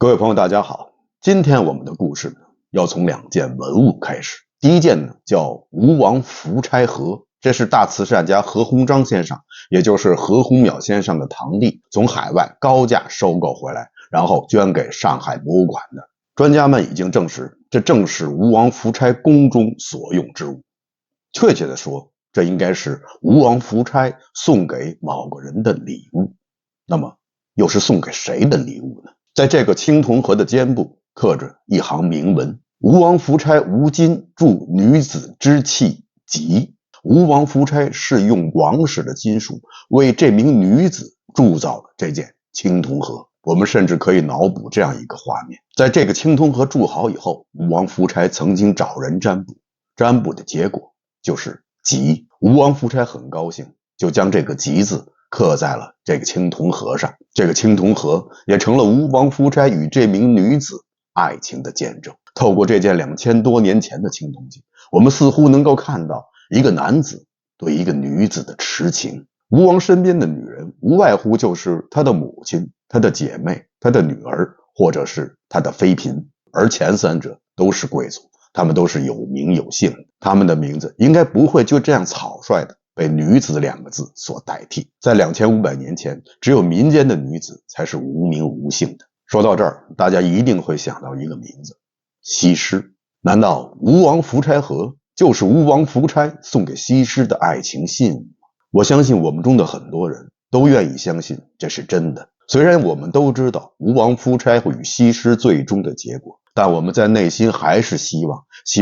各位朋友，大家好。今天我们的故事呢，要从两件文物开始。第一件呢，叫吴王夫差盒，这是大慈善家何鸿章先生，也就是何鸿燎先生的堂弟，从海外高价收购回来，然后捐给上海博物馆的。专家们已经证实，这正是吴王夫差宫中所用之物。确切的说，这应该是吴王夫差送给某个人的礼物。那么，又是送给谁的礼物呢？在这个青铜盒的肩部刻着一行铭文：吴王夫差吴金铸女子之器吉。吴王夫差是用王室的金属为这名女子铸造了这件青铜盒。我们甚至可以脑补这样一个画面：在这个青铜盒铸好以后，吴王夫差曾经找人占卜，占卜的结果就是吉。吴王夫差很高兴，就将这个吉字刻在了这个青铜盒上，这个青铜盒也成了吴王夫差与这名女子爱情的见证。透过这件2000多年前的青铜器，我们似乎能够看到一个男子对一个女子的痴情。吴王身边的女人无外乎就是他的母亲、他的姐妹、他的女儿，或者是他的妃嫔，而前三者都是贵族，他们都是有名有姓的，他们的名字应该不会就这样草率的被女子两个字所代替。在2500年前，只有民间的女子才是无名无姓的。说到这儿，大家一定会想到一个名字：西施。难道吴王夫差盒就是吴王夫差送给西施的爱情信物吗？我相信我们中的很多人都愿意相信这是真的。虽然我们都知道吴王夫差与西施最终的结果，但我们在内心还是希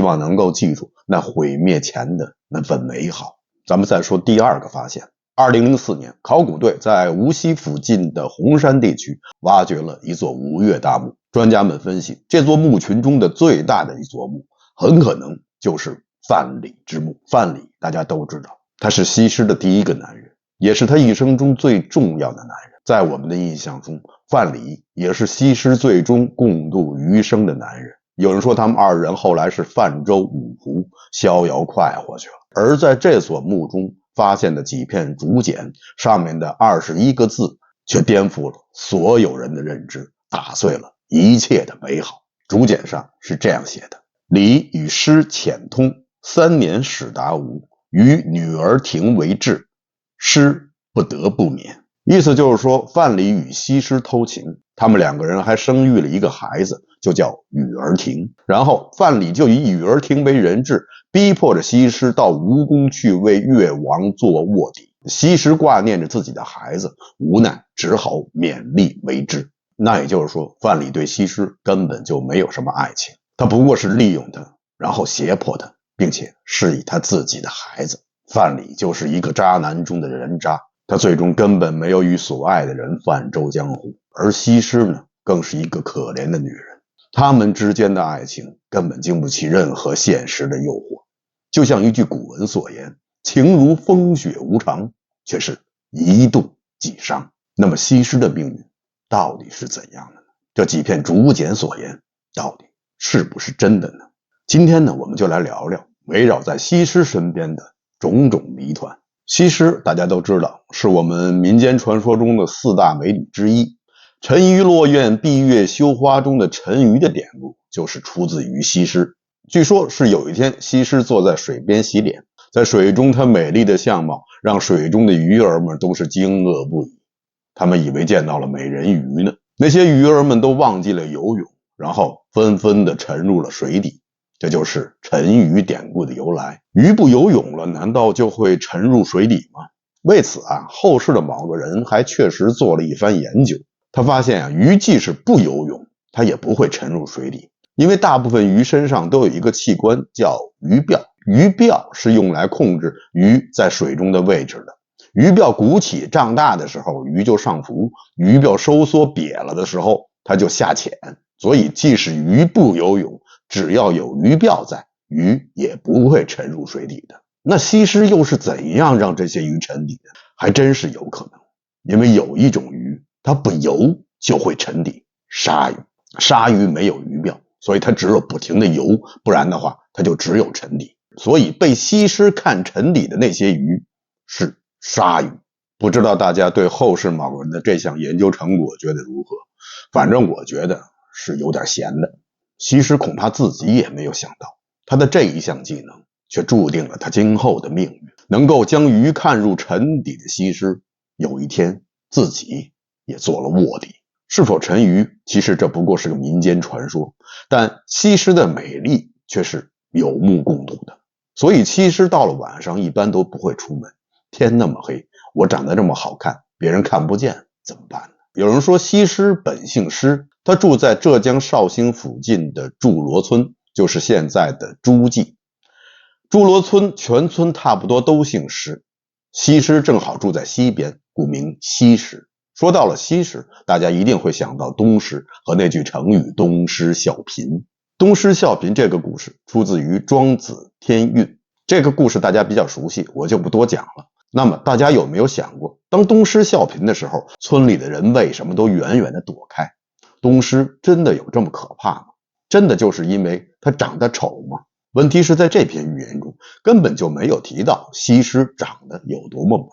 望能够记住那毁灭前的那份美好。咱们再说第二个发现。2004年，考古队在无锡附近的红山地区挖掘了一座五岳大墓。专家们分析，这座墓群中的最大的一座墓很可能就是范蠡之墓。范蠡大家都知道，他是西施的第一个男人，也是他一生中最重要的男人。在我们的印象中，范蠡也是西施最终共度余生的男人。有人说他们二人后来是泛舟五湖，逍遥快活去了。而在这所墓中发现的几片竹简上面的21个字，却颠覆了所有人的认知，打碎了一切的美好。竹简上是这样写的：礼与诗浅通，3年始达吴，与女儿庭为质，诗不得不免。意思就是说，范蠡与西施偷情，他们两个人还生育了一个孩子，就叫与儿庭。然后范蠡就以与儿庭为人质，逼迫着西施到吴宫去为越王做卧底。西施挂念着自己的孩子，无奈只好勉力为之。那也就是说，范蠡对西施根本就没有什么爱情，他不过是利用她，然后胁迫她，并且示意他自己的孩子。范蠡就是一个渣男中的人渣，他最终根本没有与所爱的人泛舟江湖。而西施呢，更是一个可怜的女人，他们之间的爱情根本经不起任何现实的诱惑。就像一句古文所言，情如风雪无常，却是一度即伤。那么西施的命运到底是怎样的呢？这几片竹简所言到底是不是真的呢？今天呢，我们就来聊聊围绕在西施身边的种种谜团。西施大家都知道，是我们民间传说中的4大美女之一。沉鱼落雁闭月羞花中的沉鱼的典故就是出自于西施。据说是有一天，西施坐在水边洗脸，在水中她美丽的相貌让水中的鱼儿们都是惊愕不已，他们以为见到了美人鱼呢。那些鱼儿们都忘记了游泳，然后纷纷地沉入了水底。这就是沉鱼典故的由来。鱼不游泳了，难道就会沉入水底吗？为此后世的某个人还确实做了一番研究。他发现鱼即使不游泳，它也不会沉入水底，因为大部分鱼身上都有一个器官叫鱼鳔。鱼鳔是用来控制鱼在水中的位置的。鱼鳔鼓起胀大的时候，鱼就上浮；鱼鳔收缩瘪了的时候，它就下潜。所以即使鱼不游泳，只要有鱼鳔在，鱼也不会沉入水底的。那西施又是怎样让这些鱼沉底的？还真是有可能，因为有一种鱼它不游就会沉底，鲨鱼。鲨鱼没有鱼鳔，所以它只有不停的游，不然的话它就只有沉底。所以被西施看沉底的那些鱼是鲨鱼。不知道大家对后世某人的这项研究成果觉得如何？反正我觉得是有点闲的。西施恐怕自己也没有想到，他的这一项技能却注定了他今后的命运。能够将鱼看入沉底的西施，有一天自己也做了卧底。是否沉鱼，其实这不过是个民间传说，但西施的美丽却是有目共睹的。所以西施到了晚上一般都不会出门，天那么黑，我长得这么好看，别人看不见怎么办呢？有人说西施本姓施，她住在浙江绍兴附近的祝罗村，就是现在的诸暨。祝罗村全村差不多都姓施，西施正好住在西边，故名西施。说到了西施，大家一定会想到东施和那句成语东施效颦。东施效颦这个故事出自于庄子天运，这个故事大家比较熟悉，我就不多讲了。那么大家有没有想过，当东施效颦的时候，村里的人为什么都远远的躲开？东施真的有这么可怕吗？真的就是因为他长得丑吗？问题是在这篇寓言中根本就没有提到西施长得有多么美，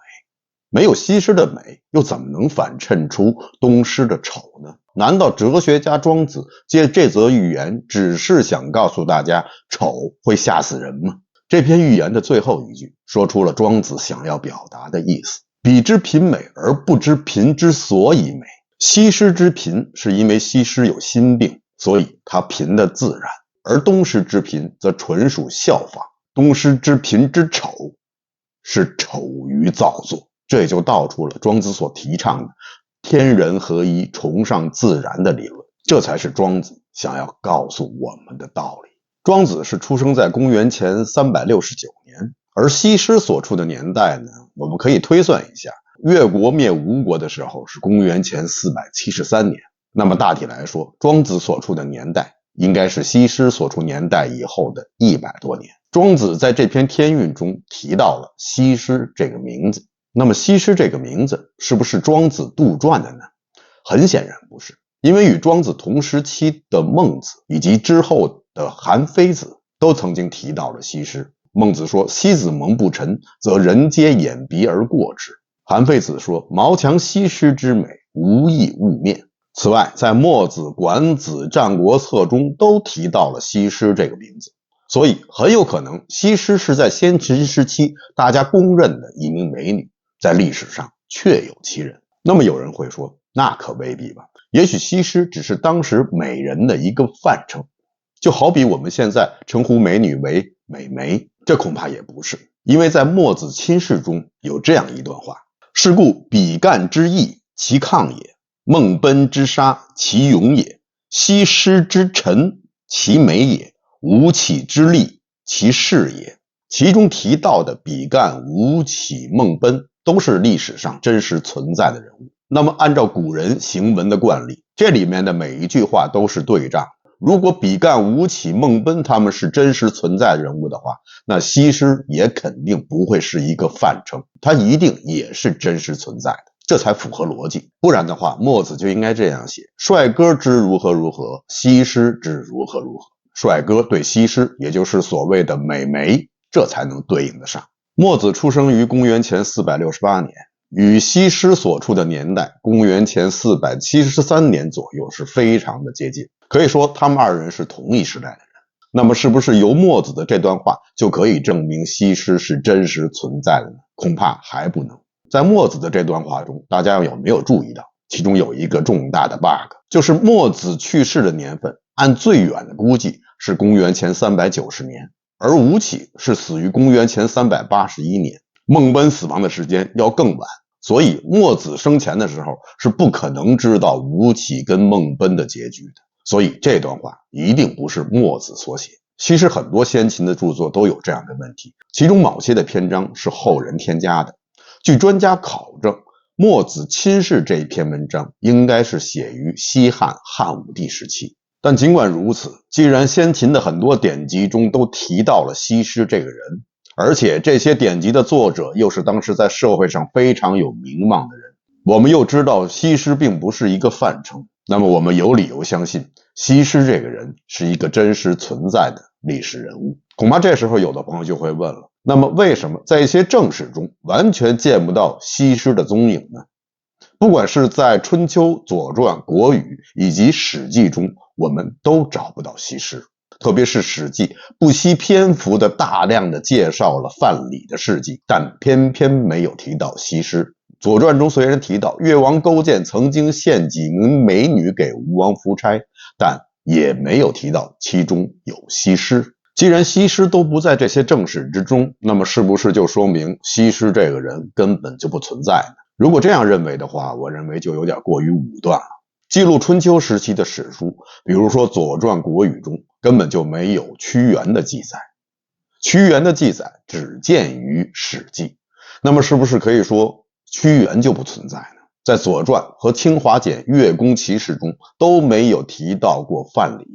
没有西施的美，又怎么能反衬出东施的丑呢？难道哲学家庄子借这则寓言只是想告诉大家丑会吓死人吗？这篇寓言的最后一句说出了庄子想要表达的意思：彼之贫美而不知贫之所以美。西施之贫是因为西施有心病，所以她贫的自然，而东施之贫则纯属效仿。东施之贫之丑是丑于造作，这也就道出了庄子所提倡的天人合一、崇尚自然的理论，这才是庄子想要告诉我们的道理。庄子是出生在公元前369年，而西施所处的年代呢，我们可以推算一下，越国灭吴国的时候是公元前473年。那么大体来说，庄子所处的年代应该是西施所处年代以后的100多年。庄子在这篇天运中提到了西施这个名字，那么西施这个名字是不是庄子杜撰的呢？很显然不是，因为与庄子同时期的孟子以及之后的韩非子都曾经提到了西施。孟子说：“西子蒙不臣，则人皆掩鼻而过之。”韩非子说：“毛强西施之美，无亦物面。”此外，在墨子、管子、战国策中都提到了西施这个名字，所以很有可能西施是在先秦时期大家公认的一名美女，在历史上确有其人。那么有人会说，那可未必吧，也许西施只是当时美人的一个泛称，就好比我们现在称呼美女为美眉，这恐怕也不是。因为在墨子亲事中有这样一段话：是故比干之义，其抗也；孟奔之杀，其勇也；西施之臣，其美也；吴起之利，其事也。其中提到的比干、吴起、孟奔都是历史上真实存在的人物。那么按照古人行文的惯例，这里面的每一句话都是对仗。如果比干、吴起、孟奔他们是真实存在人物的话，那西施也肯定不会是一个泛称，它一定也是真实存在的，这才符合逻辑。不然的话，墨子就应该这样写：帅哥之如何如何，西施之如何如何。帅哥对西施，也就是所谓的美眉，这才能对应得上。墨子出生于公元前468年，与西施所处的年代公元前473年左右是非常的接近，可以说他们二人是同一时代的人。那么是不是由墨子的这段话就可以证明西施是真实存在的呢？恐怕还不能。在墨子的这段话中，大家有没有注意到其中有一个重大的 bug， 就是墨子去世的年份按最远的估计是公元前390年，而吴起是死于公元前381年，孟奔死亡的时间要更晚，所以墨子生前的时候是不可能知道吴起跟孟奔的结局的，所以这段话一定不是墨子所写。其实很多先秦的著作都有这样的问题，其中某些的篇章是后人添加的。据专家考证，墨子亲事这一篇文章应该是写于西汉汉武帝时期。但尽管如此，既然先秦的很多典籍中都提到了西施这个人，而且这些典籍的作者又是当时在社会上非常有名望的人，我们又知道西施并不是一个泛称，那么我们有理由相信西施这个人是一个真实存在的历史人物。恐怕这时候有的朋友就会问了，那么为什么在一些正史中完全见不到西施的踪影呢？不管是在春秋、左传、国语以及史记中，我们都找不到西施。特别是《史记》不惜篇幅的大量的介绍了范蠡的事迹，但偏偏没有提到西施。《左传》中虽然提到越王勾践曾经献几名美女给吴王夫差，但也没有提到其中有西施。既然西施都不在这些正史之中，那么是不是就说明西施这个人根本就不存在呢？如果这样认为的话，我认为就有点过于武断了。记录春秋时期的史书，比如说《左传》《国语》中根本就没有屈原的记载，屈原的记载只见于《史记》，那么是不是可以说屈原就不存在呢？在《左传》和《清华简乐公奇事》中都没有提到过范蠡，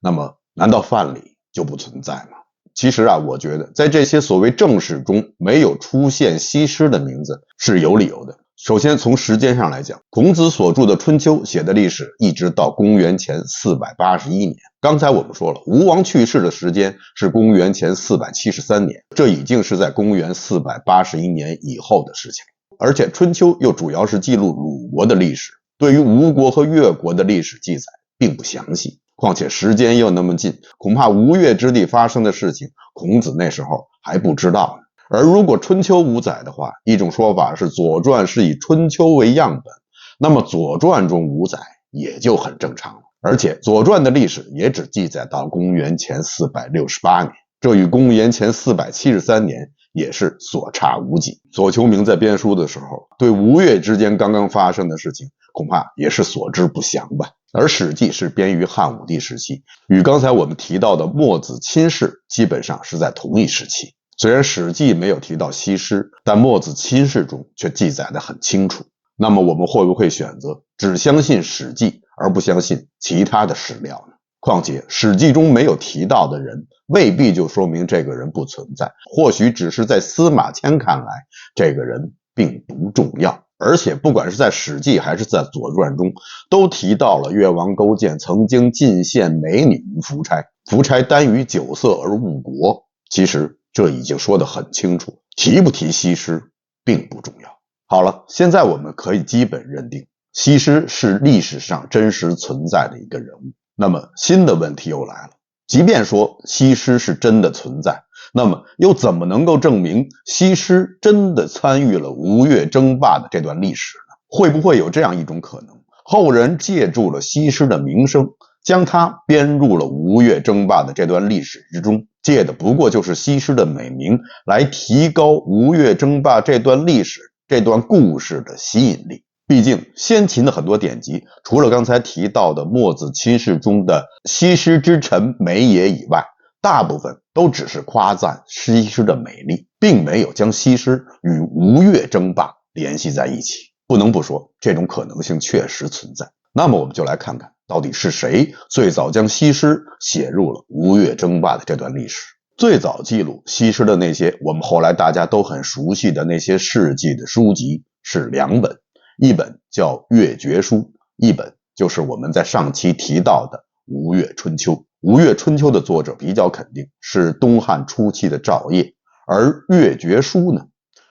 那么难道范蠡就不存在吗？其实我觉得在这些所谓正史中没有出现西施的名字是有理由的。首先从时间上来讲，孔子所著的《春秋》写的历史一直到公元前481年。刚才我们说了，吴王去世的时间是公元前473年，这已经是在公元481年以后的事情。而且《春秋》又主要是记录鲁国的历史，对于吴国和越国的历史记载并不详细。况且时间又那么近，恐怕吴越之地发生的事情，孔子那时候还不知道呢。而如果春秋无载的话，一种说法是左传是以春秋为样本，那么左传中无载也就很正常了。而且左传的历史也只记载到公元前468年，这与公元前473年也是所差无几。左丘明在编书的时候，对吴越之间刚刚发生的事情恐怕也是所知不详吧。而《史记》是编于汉武帝时期，与刚才我们提到的墨子亲事基本上是在同一时期。虽然《史记》没有提到西施，但墨子亲事中却记载得很清楚。那么我们会不会选择只相信《史记》而不相信其他的史料呢？况且《史记》中没有提到的人，未必就说明这个人不存在，或许只是在司马迁看来，这个人并不重要。而且不管是在《史记》还是在《左传》中，都提到了越王勾践曾经进献美女于夫差，夫差耽于酒色而误国。其实这已经说得很清楚，提不提西施并不重要。好了，现在我们可以基本认定西施是历史上真实存在的一个人物。那么新的问题又来了，即便说西施是真的存在，那么又怎么能够证明西施真的参与了吴越争霸的这段历史呢？会不会有这样一种可能，后人借助了西施的名声，将她编入了吴越争霸的这段历史之中，借的不过就是西施的美名，来提高吴越争霸这段历史、这段故事的吸引力。毕竟先秦的很多典籍，除了刚才提到的墨子亲事中的西施之臣美也以外，大部分都只是夸赞西施的美丽，并没有将西施与吴越争霸联系在一起。不能不说，这种可能性确实存在。那么我们就来看看，到底是谁最早将西施写入了吴越争霸的这段历史。最早记录西施的那些我们后来大家都很熟悉的那些事迹的书籍是两本，一本叫《越绝书》，一本就是我们在上期提到的《吴越春秋》。《吴越春秋》的作者比较肯定是东汉初期的赵晔，而《越绝书》呢，《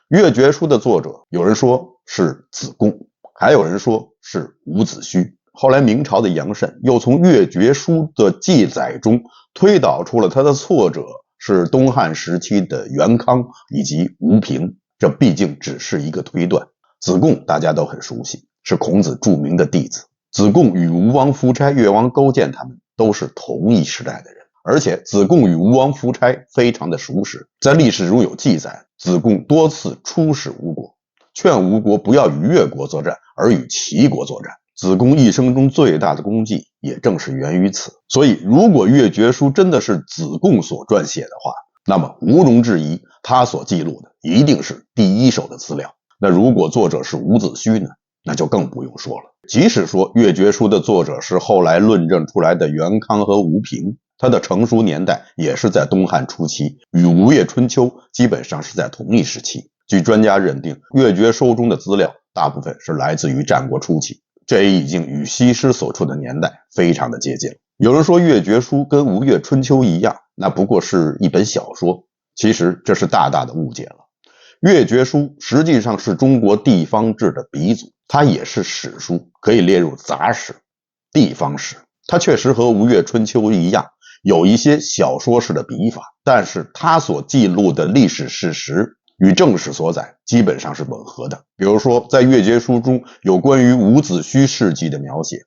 越绝书》的作者有人说是子贡，还有人说是伍子胥。后来明朝的杨慎又从《越绝书》的记载中推导出了他的作者是东汉时期的元康以及吴平，这毕竟只是一个推断。子贡大家都很熟悉，是孔子著名的弟子。子贡与吴王夫差、越王勾践他们都是同一时代的人，而且子贡与吴王夫差非常的熟识。在历史中有记载，子贡多次出使吴国，劝吴国不要与越国作战，而与齐国作战。子贡一生中最大的功绩也正是源于此。所以如果《越绝书》真的是子贡所撰写的话，那么毋庸置疑，他所记录的一定是第一手的资料。那如果作者是伍子胥呢，那就更不用说了。即使说《越绝书》的作者是后来论证出来的元康和吴平，他的成书年代也是在东汉初期，与《吴越春秋》基本上是在同一时期。据专家认定，《越绝书》中的资料大部分是来自于战国初期，这也已经与西施所处的年代非常的接近了。有人说《越绝书》跟《吴越春秋》一样，那不过是一本小说，其实这是大大的误解了。《越绝书》实际上是中国地方志的鼻祖，它也是史书，可以列入杂史、地方史。它确实和吴越春秋一样，有一些小说式的笔法，但是它所记录的历史事实与正史所载基本上是吻合的。比如说，在《越绝书》中有关于伍子胥事迹的描写，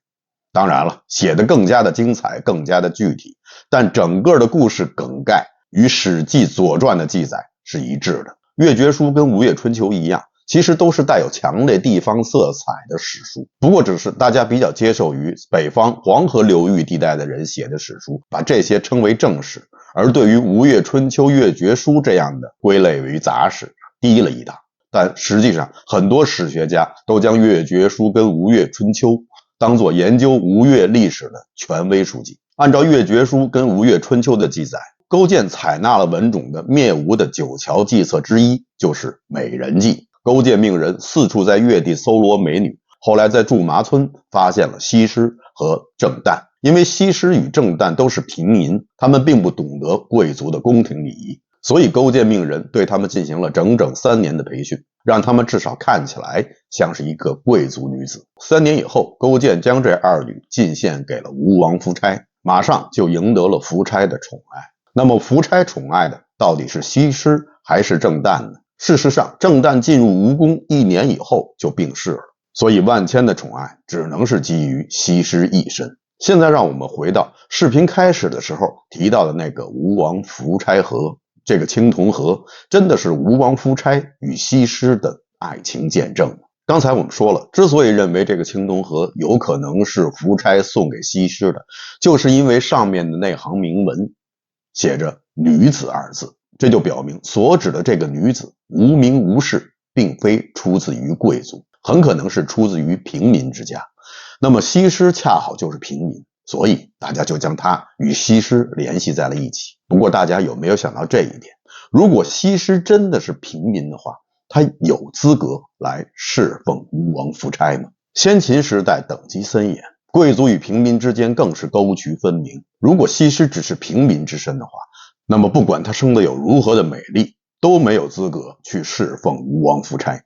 当然了，写得更加的精彩，更加的具体，但整个的故事梗概与《史记》《左传》的记载是一致的。《越绝书》跟《吴越春秋》一样，其实都是带有强烈地方色彩的史书，不过只是大家比较接受于北方黄河流域地带的人写的史书，把这些称为正史，而对于《吴越春秋》《越绝书》这样的归类为杂史，低了一档。但实际上，很多史学家都将《越绝书》跟《吴越春秋》当作研究吴越历史的权威书籍。按照《越绝书》跟《吴越春秋》的记载，勾践采纳了文种的灭吴的9条计策之一，就是美人计。勾践命人四处在越地搜罗美女，后来在驻麻村发现了西施和郑旦。因为西施与郑旦都是平民，他们并不懂得贵族的宫廷礼仪，所以勾践命人对他们进行了整整3年的培训，让他们至少看起来像是一个贵族女子。3年以后，勾践将这2女进献给了吴王夫差，马上就赢得了夫差的宠爱。那么夫差宠爱的到底是西施还是郑旦呢？事实上，郑旦进入吴宫1年以后就病逝了，所以万千的宠爱只能是基于西施一身。现在让我们回到视频开始的时候提到的那个吴王夫差河，这个青铜河真的是吴王夫差与西施的爱情见证吗？刚才我们说了，之所以认为这个青铜河有可能是夫差送给西施的，就是因为上面的那行铭文写着女子2字，这就表明所指的这个女子无名无氏，并非出自于贵族，很可能是出自于平民之家。那么西施恰好就是平民，所以大家就将她与西施联系在了一起。不过大家有没有想到这一点？如果西施真的是平民的话，她有资格来侍奉吴王夫差吗？先秦时代等级森严，贵族与平民之间更是沟渠分明。如果西施只是平民之身的话，那么不管她生得有如何的美丽，都没有资格去侍奉吴王夫差。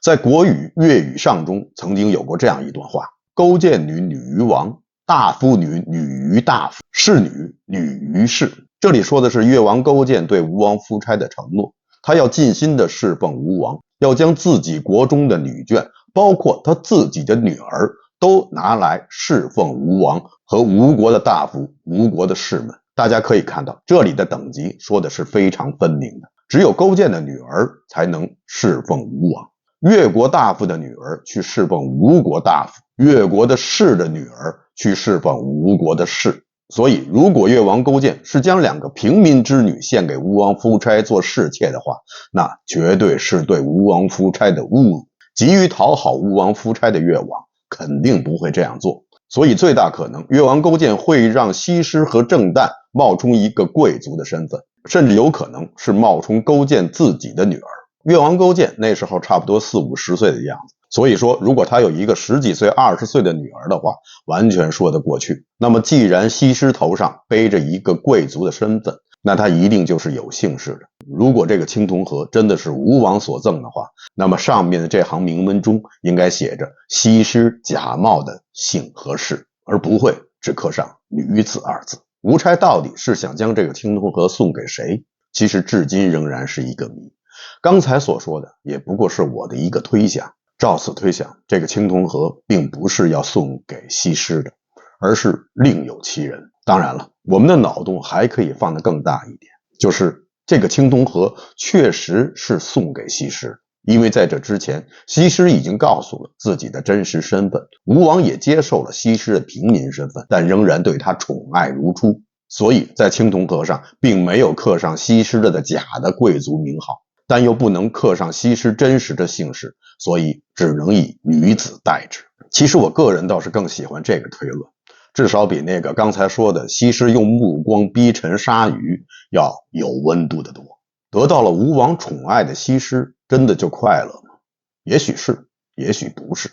在国语《乐语上》中曾经有过这样一段话：勾践女女于王，大夫女女于大夫，士女女于士。这里说的是越王勾践对吴王夫差的承诺，他要尽心的侍奉吴王，要将自己国中的女眷，包括他自己的女儿，都拿来侍奉吴王和吴国的大夫、吴国的士们。大家可以看到，这里的等级说的是非常分明的，只有勾践的女儿才能侍奉吴王，越国大夫的女儿去侍奉吴国大夫，越国的士的女儿去侍奉吴国的士。所以如果越王勾践是将2个平民之女献给吴王夫差做侍妾的话，那绝对是对吴王夫差的侮辱。急于讨好吴王夫差的越王肯定不会这样做，所以最大可能越王勾践会让西施和郑旦冒充一个贵族的身份，甚至有可能是冒充勾践自己的女儿。越王勾践那时候差不多40-50岁的样子，所以说如果他有一个10几岁、20岁的女儿的话，完全说得过去。那么既然西施头上背着一个贵族的身份，那他一定就是有姓氏的。如果这个青铜河真的是吴王所赠的话，那么上面的这行铭文中应该写着西施假冒的姓和氏，而不会只刻上女子2字。吴差到底是想将这个青铜河送给谁？其实至今仍然是一个谜。刚才所说的也不过是我的一个推想，照此推想，这个青铜河并不是要送给西施的，而是另有其人。当然了，我们的脑洞还可以放得更大一点，就是这个青铜河确实是送给西施，因为在这之前，西施已经告诉了自己的真实身份，吴王也接受了西施的平民身份，但仍然对她宠爱如初，所以在青铜河上并没有刻上西施的假的贵族名号，但又不能刻上西施真实的姓氏，所以只能以女子代之。其实我个人倒是更喜欢这个推论，至少比那个刚才说的西施用目光逼沉鲨鱼要有温度的多。得到了吴王宠爱的西施真的就快乐吗？也许是，也许不是，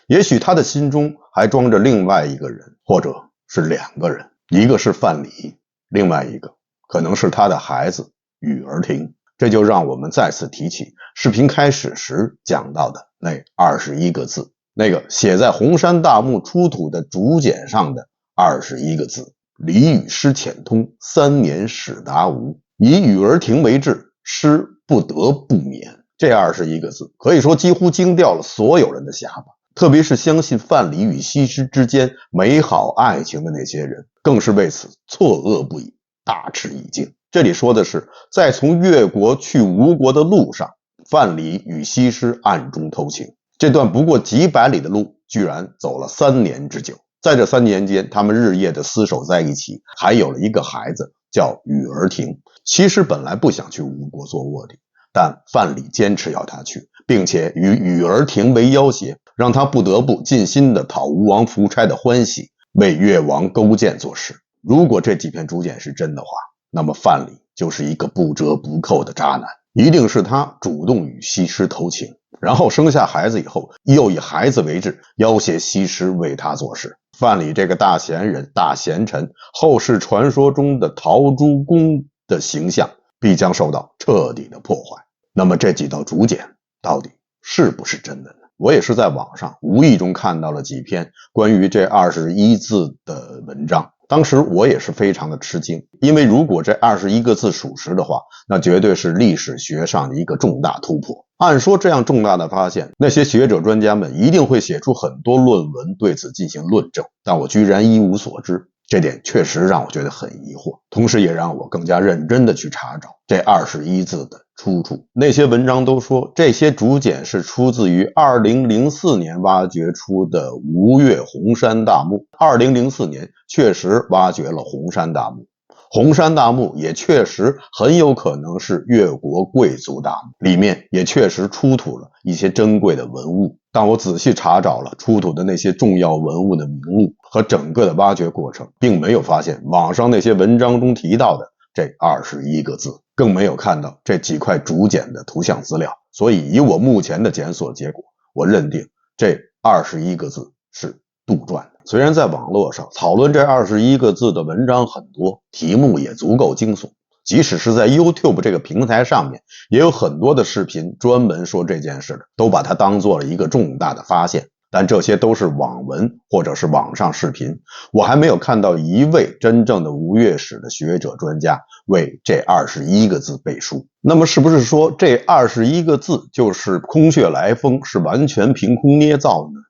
也许他的心中还装着另外一个人，或者是2个人，一个是范蠡，另外一个可能是他的孩子庾儿庭。这就让我们再次提起视频开始时讲到的那21个字，那个写在红山大墓出土的竹简上的21个字：礼与诗浅通，3年始达吴。以与儿庭为质，诗不得不免。这21个字可以说几乎惊掉了所有人的下巴，特别是相信范蠡与西施之间美好爱情的那些人，更是为此错愕不已，大吃一惊。这里说的是，在从越国去吴国的路上，范蠡与西施暗中偷情，这段不过几百里的路，居然走了3年之久。在这3年间，他们日夜的厮守在一起，还有了一个孩子，叫与儿庭。西施本来不想去吴国做卧底，但范蠡坚持要他去，并且与与儿庭为要挟，让他不得不尽心的讨吴王夫差的欢喜，为越王勾践做事。如果这几篇竹简是真的话，那么范蠡就是一个不折不扣的渣男，一定是他主动与西施偷情，然后生下孩子以后，又以孩子为质，要挟西施为他做事。范蠡这个大贤人、大贤臣，后世传说中的陶朱公的形象必将受到彻底的破坏。那么这几道竹简到底是不是真的呢？我也是在网上无意中看到了几篇关于这21字的文章，当时我也是非常的吃惊，因为如果这21个字属实的话，那绝对是历史学上的一个重大突破。按说这样重大的发现，那些学者专家们一定会写出很多论文对此进行论证，但我居然一无所知，这点确实让我觉得很疑惑，同时也让我更加认真的去查找这21字的出处。那些文章都说这些竹简是出自于2004年挖掘出的吴越红山大墓。2004年确实挖掘了红山大墓，红山大墓也确实很有可能是越国贵族大墓，里面也确实出土了一些珍贵的文物。但我仔细查找了出土的那些重要文物的名录和整个的挖掘过程，并没有发现网上那些文章中提到的这21个字，更没有看到这几块竹简的图像资料。所以以我目前的检索结果，我认定这21个字是杜撰的。虽然在网络上讨论这21个字的文章很多，题目也足够惊悚，即使是在 YouTube 这个平台上面，也有很多的视频专门说这件事的，都把它当做了一个重大的发现。但这些都是网文或者是网上视频，我还没有看到一位真正的吴越史的学者专家为这21个字背书。那么是不是说这21个字就是空穴来风，是完全凭空捏造的呢？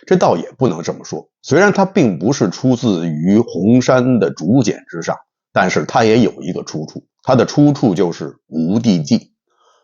这倒也不能这么说，虽然它并不是出自于红山的竹简之上，但是它也有一个出处，它的出处就是《吴地记》。《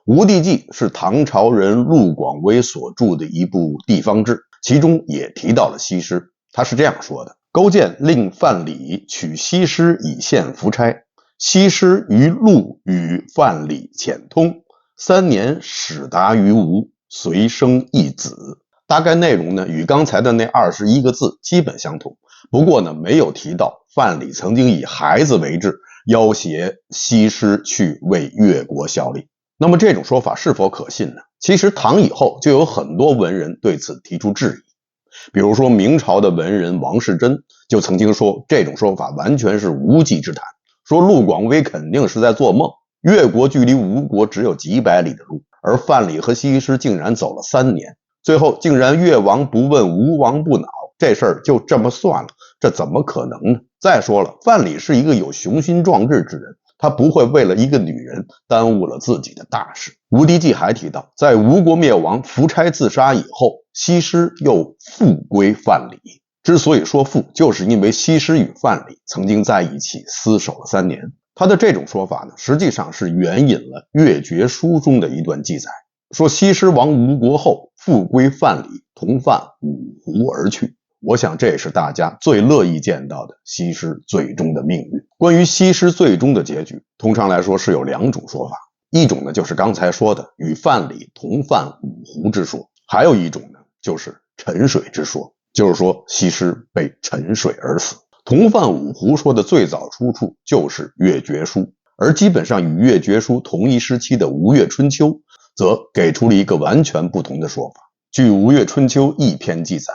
吴地记》是唐朝人陆广微所著的一部地方志，其中也提到了西施。他是这样说的：勾践令范蠡取西施以献夫差，西施于陆与范蠡浅通，3年始达于吴，遂生一子。大概内容呢与刚才的那21个字基本相同，不过呢没有提到范蠡曾经以孩子为质，要挟西施去为越国效力。那么这种说法是否可信呢？其实唐以后就有很多文人对此提出质疑，比如说明朝的文人王士祯就曾经说这种说法完全是无稽之谈，说陆广微肯定是在做梦，越国距离吴国只有几百里的路，而范蠡和西施竟然走了3年，最后竟然越王不问吴王不恼，这事儿就这么算了，这怎么可能呢？再说了，范蠡是一个有雄心壮志之人，他不会为了一个女人耽误了自己的大事。吴地记还提到，在吴国灭亡，夫差自杀以后，西施又复归范蠡。之所以说复，就是因为西施与范蠡曾经在一起厮守了3年。他的这种说法呢，实际上是援引了《越绝书》中的一段记载，说西施亡吴国后，复归范蠡，同犯五湖而去。我想这也是大家最乐意见到的西施最终的命运。关于西施最终的结局，通常来说是有2种说法，一种呢就是刚才说的与范蠡同犯五湖之说，还有一种呢就是沉水之说，就是说西施被沉水而死。同犯五湖说的最早出处就是《越绝书》，而基本上与《越绝书》同一时期的《吴越春秋》则给出了一个完全不同的说法。据《吴越春秋》一篇记载，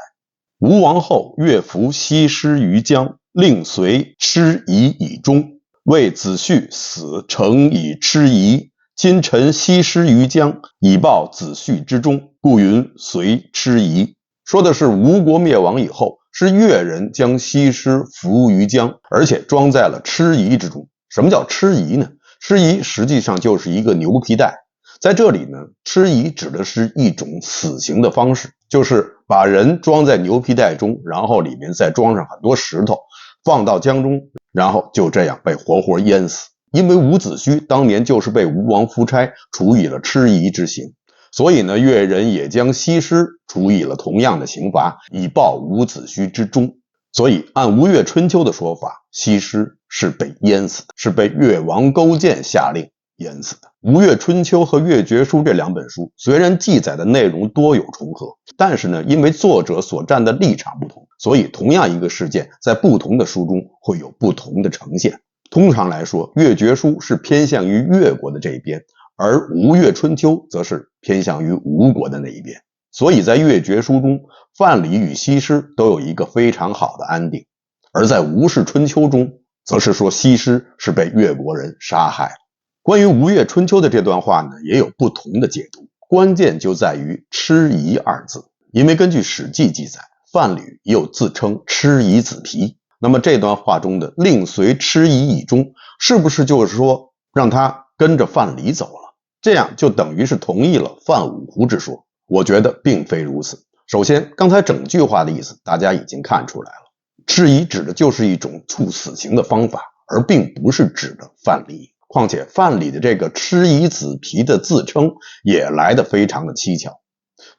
吴王后越服西施于江，令随痴夷以终，为子婿死诚以痴夷，今臣西施于江，以报子婿之忠，故云随痴夷。说的是吴国灭亡以后，是越人将西施浮于江，而且装在了螭夷之中。什么叫螭夷呢？螭夷实际上就是一个牛皮袋。在这里呢，螭夷指的是一种死刑的方式，就是把人装在牛皮袋中，然后里面再装上很多石头，放到江中，然后就这样被活活淹死。因为伍子胥当年就是被吴王夫差处以了螭夷之刑，所以呢，越人也将西施处以了同样的刑罚，以报伍子胥之忠。所以按吴越春秋的说法，西施是被淹死的，是被越王勾践下令淹死的。吴越春秋和越绝书这两本书虽然记载的内容多有重合，但是呢，因为作者所站的立场不同，所以同样一个事件在不同的书中会有不同的呈现。通常来说，越绝书是偏向于越国的这一边，而吴越春秋则是偏向于吴国的那一边。所以在越绝书中，范蠡与西施都有一个非常好的安定，而在吴氏春秋中，则是说西施是被越国人杀害了。关于吴越春秋的这段话呢，也有不同的解读，关键就在于螭夷二字。因为根据史记记载，范蠡又自称螭夷子皮，那么这段话中的令随螭夷以终，是不是就是说让他跟着范蠡走了？这样就等于是同意了范五胡之说。我觉得并非如此。首先，刚才整句话的意思大家已经看出来了，螭夷指的就是一种处死刑的方法，而并不是指的范蠡。况且范蠡的这个螭夷子皮的自称也来得非常的蹊跷。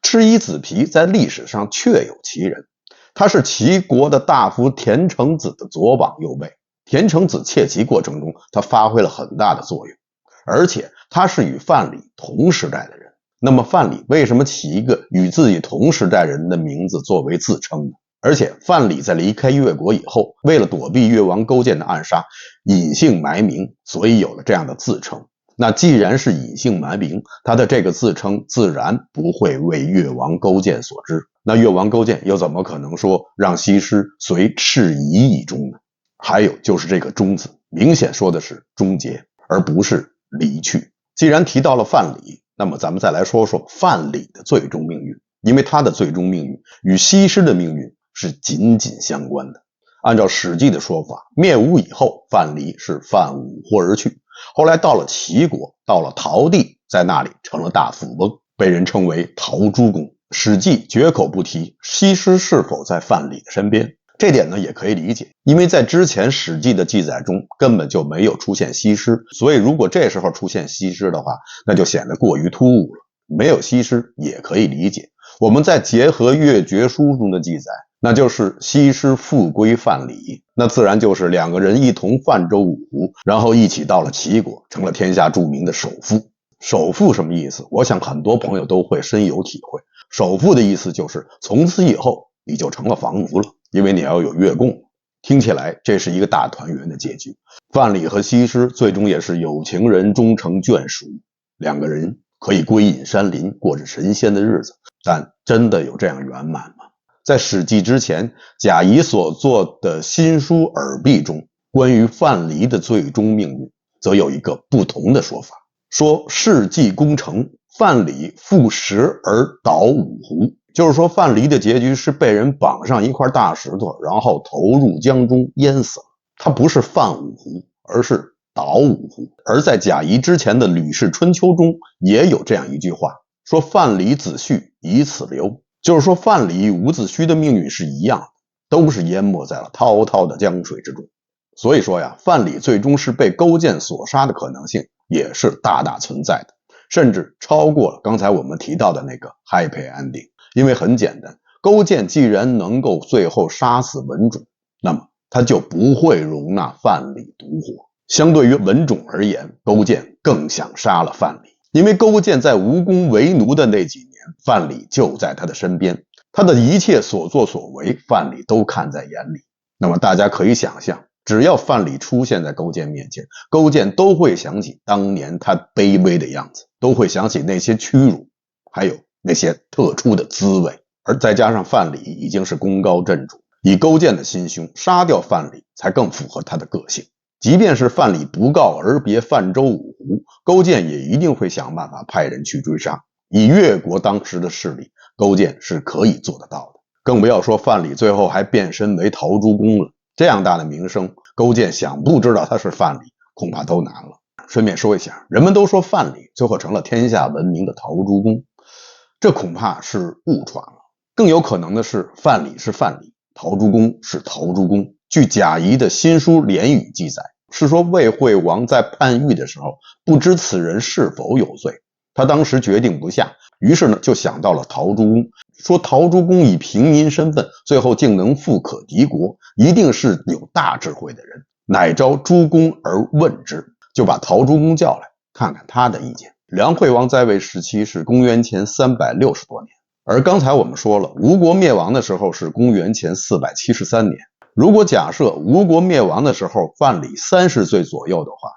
螭夷子皮在历史上确有其人，他是齐国的大夫田成子的左膀右臂。田成子窃齐过程中，他发挥了很大的作用，而且他是与范蠡同时代的人。那么范蠡为什么起一个与自己同时代人的名字作为自称呢？而且范蠡在离开越国以后，为了躲避越王勾践的暗杀，隐姓埋名，所以有了这样的自称。那既然是隐姓埋名，他的这个自称自然不会为越王勾践所知。那越王勾践又怎么可能说让西施随螭夷以终呢？还有就是这个终字，明显说的是终结，而不是离去。既然提到了范蠡，那么咱们再来说说范蠡的最终命运，因为他的最终命运与西施的命运是紧紧相关的。按照史记的说法，灭吴以后，范蠡是犯五胡而去，后来到了齐国，到了陶地，在那里成了大富翁，被人称为陶朱公。史记绝口不提西施是否在范蠡的身边，这点呢也可以理解，因为在之前史记的记载中根本就没有出现西施，所以如果这时候出现西施的话，那就显得过于突兀了。没有西施也可以理解，我们再结合越绝书中的记载，那就是西施复归范蠡，那自然就是两个人一同泛舟五湖，然后一起到了齐国，成了天下著名的首富。首富什么意思？我想很多朋友都会深有体会。首富的意思就是从此以后你就成了房奴了，因为你要有月供。听起来这是一个大团圆的结局。范蠡和西施最终也是有情人终成眷属，两个人可以归隐山林，过着神仙的日子。但真的有这样圆满吗？在史记之前，贾谊所作的新书《耳壁》中，关于范蠡的最终命运则有一个不同的说法，说事迹功成，范蠡负石而倒五湖，就是说范蠡的结局是被人绑上一块大石头，然后投入江中淹死了。他不是犯五湖，而是倒五湖。而在贾谊之前的《吕氏春秋》中也有这样一句话，说范蠡子胥以此流，就是说范蠡与伍子胥的命运是一样的，都是淹没在了滔滔的江水之中。所以说呀，范蠡最终是被勾践所杀的可能性也是大大存在的，甚至超过了刚才我们提到的那个 happy ending。 因为很简单，勾践既然能够最后杀死文种，那么他就不会容纳范蠡独活。相对于文种而言，勾践更想杀了范蠡，因为勾践在吴宫为奴的那几年，范蠡就在他的身边，他的一切所作所为，范蠡都看在眼里。那么大家可以想象，只要范蠡出现在勾践面前，勾践都会想起当年他卑微的样子，都会想起那些屈辱，还有那些特殊的滋味。而再加上范蠡已经是功高震主，以勾践的心胸，杀掉范蠡才更符合他的个性。即便是范蠡不告而别泛舟五湖，勾践也一定会想办法派人去追杀。以越国当时的势力，勾践是可以做得到的。更不要说范蠡最后还变身为陶朱公了，这样大的名声，勾践想不知道他是范蠡恐怕都难了。顺便说一下，人们都说范蠡最后成了天下闻名的陶朱公，这恐怕是误传了。更有可能的是，范蠡是范蠡，陶朱公是陶朱公。据贾谊的新书《联语》记载，是说魏惠王在判狱的时候不知此人是否有罪，他当时决定不下，于是呢就想到了陶朱公，说陶朱公以平民身份，最后竟能富可敌国，一定是有大智慧的人，乃召朱公而问之，就把陶朱公叫来，看看他的意见。梁惠王在位时期是公元前360多年，而刚才我们说了，吴国灭亡的时候是公元前473年。如果假设吴国灭亡的时候范蠡30岁左右的话，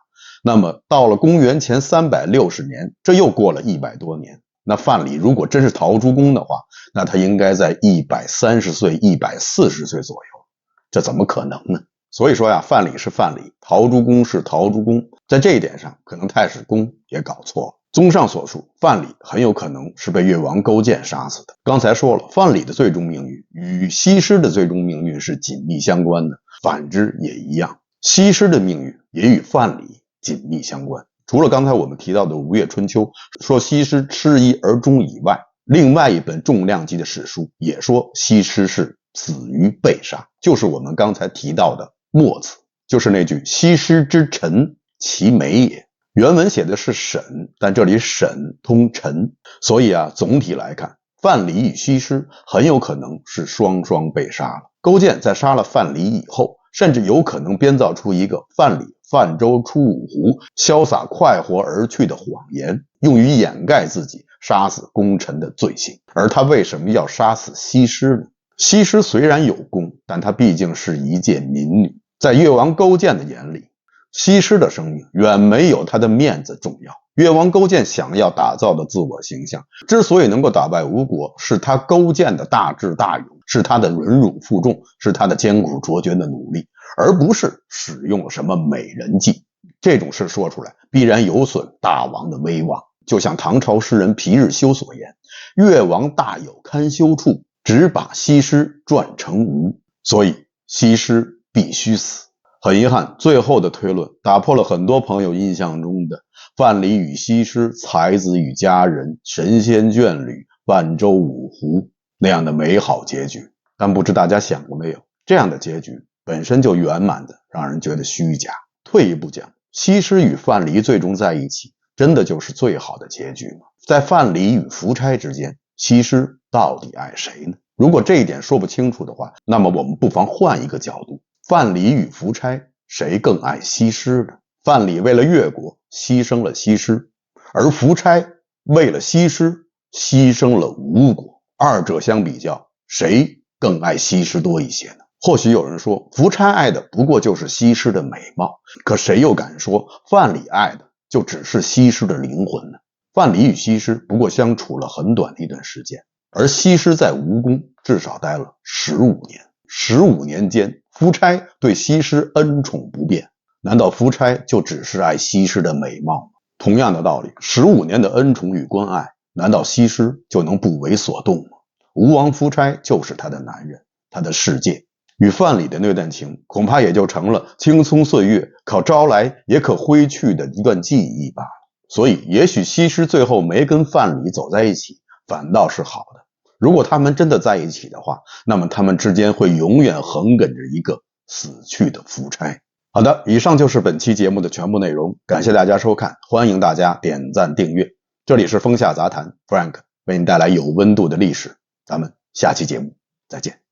那么到了公元前360年，这又过了100多年。那范蠡如果真是陶朱公的话，那他应该在130岁、140岁左右，这怎么可能呢？所以说呀，范蠡是范蠡，陶朱公是陶朱公，在这一点上，可能太史公也搞错了。综上所述，范蠡很有可能是被越王勾践杀死的。刚才说了，范蠡的最终命运与西施的最终命运是紧密相关的，反之也一样，西施的命运也与范蠡紧密相关。除了刚才我们提到的《吴越春秋》说西施吃衣而终以外，另外一本重量级的史书也说西施是死于被杀，就是我们刚才提到的墨子，就是那句西施之臣，其美也。原文写的是沈，但这里沈通陈，所以总体来看，范蠡与西施很有可能是双双被杀了。勾践在杀了范蠡以后，甚至有可能编造出一个范蠡泛舟出五湖，潇洒快活而去的谎言，用于掩盖自己杀死功臣的罪行。而他为什么要杀死西施呢？西施虽然有功，但她毕竟是一介民女，在越王勾践的眼里，西施的生命远没有他的面子重要。越王勾践想要打造的自我形象，之所以能够打败吴国，是他勾践的大智大勇，是他的忍辱负重，是他的艰苦卓绝的努力，而不是使用了什么美人计。这种事说出来，必然有损大王的威望。就像唐朝诗人皮日休所言：“越王大有堪羞处，只把西施转成吴。”所以西施必须死。很遗憾，最后的推论打破了很多朋友印象中的范蠡与西施、才子与佳人、神仙眷侣、泛舟五湖那样的美好结局。但不知大家想过没有，这样的结局本身就圆满的让人觉得虚假。退一步讲，西施与范蠡最终在一起，真的就是最好的结局吗？在范蠡与夫差之间，西施到底爱谁呢？如果这一点说不清楚的话，那么我们不妨换一个角度，范蠡与夫差，谁更爱西施呢？范蠡为了越国牺牲了西施，而夫差为了西施牺牲了吴国。二者相比较，谁更爱西施多一些呢？或许有人说，夫差爱的不过就是西施的美貌，可谁又敢说范蠡爱的就只是西施的灵魂呢？范蠡与西施不过相处了很短的一段时间，而西施在吴宫至少待了15年。15年间，夫差对西施恩宠不变，难道夫差就只是爱西施的美貌吗？同样的道理，15年的恩宠与关爱，难道西施就能不为所动吗？吴王夫差就是他的男人，他的世界，与范蠡的那段情恐怕也就成了青葱岁月可招来也可挥去的一段记忆罢了。所以也许西施最后没跟范蠡走在一起，反倒是好的。如果他们真的在一起的话，那么他们之间会永远横亘着一个死去的夫差。好的，以上就是本期节目的全部内容，感谢大家收看，欢迎大家点赞订阅。这里是风下杂谈 Frank 为你带来有温度的历史，咱们下期节目再见。